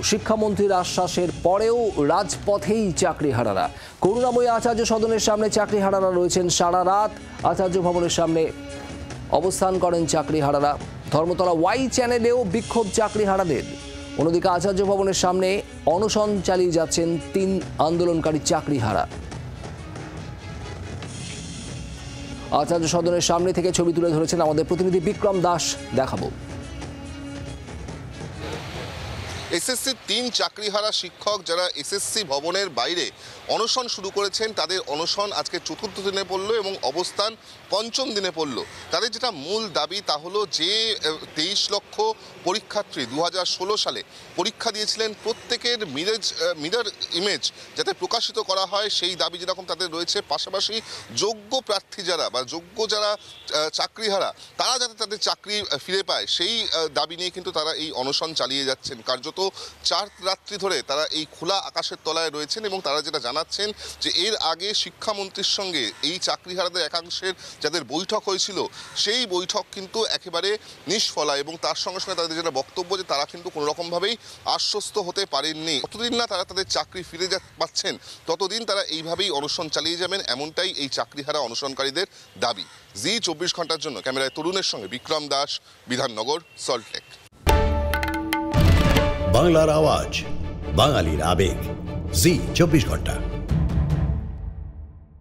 শিক্ষামন্ত্রীর আশ্বাসের পরেও রাজপথেই চাকরিহারারা। করুণাময়ী আচার্য সদনের সামনে চাকরিহারারা রয়েছেন সারা রাত। আচার্য ভবনের সামনে অবস্থান করেন চাকরিহারারা। ধর্মতলা ওয়াই চ্যানেলেও বিক্ষোভ চাকরিহারাদের। অন্যদিকে আচার্য ভবনের সামনে অনশন চালিয়ে যাচ্ছেন 3 আন্দোলনকারী চাকরিহারা। আচার্য সদনের সামনে থেকে ছবি তুলে ধরেছেন আমাদের প্রতিনিধি বিক্রম দাস, দেখাবো। এসএসসি 3 চাকরিহারা শিক্ষক যারা এসএসসি ভবনের বাইরে অনশন শুরু করেছেন, তাদের অনশন আজকে 4র্থ দিনে পড়ল এবং অবস্থান 5ম দিনে পড়ল। তাদের যেটা মূল দাবি তা হলো যে 23 লক্ষ পরীক্ষার্থী 2016 সালে পরীক্ষা দিয়েছিলেন, প্রত্যেকের মিরর ইমেজ যাতে প্রকাশিত করা হয় সেই দাবি যেরকম তাদের রয়েছে, পাশাপাশি যোগ্য প্রার্থী যারা বা যোগ্য যারা চাকরিহারা তারা যাতে তাদের চাকরি ফিরে পায় সেই দাবি নিয়ে কিন্তু তারা এই অনশন চালিয়ে যাচ্ছেন। কার্যত 4 রাত্রি ধরে তারা এই খোলা আকাশের তলায় রয়েছেন এবং তারা যেটা জানাচ্ছেন যে এর আগে শিক্ষামন্ত্রীর সঙ্গে এই চাকরিহারাদের একাংশের যাদের বৈঠক হয়েছিল সেই বৈঠক কিন্তু একেবারে নিষ্ফলা এবং তার সঙ্গে সঙ্গে তাদের যেটা বক্তব্য যে তারা কিন্তু কোনো রকমভাবেই আশ্বস্ত হতে পারেননি। যতদিন না তারা তাদের চাকরি ফিরে পাচ্ছেন ততদিন তারা এইভাবেই অনশন চালিয়ে যাবেন, এমনটাই এই চাকরিহারা অনশনকারীদের দাবি। জি 24 ঘন্টার জন্য ক্যামেরায় তরুণের সঙ্গে বিক্রম দাস, বিধাননগর, সল্টলেক। বাংলার আওয়াজ, বাঙালির আবেগ, জি 24 ঘন্টা।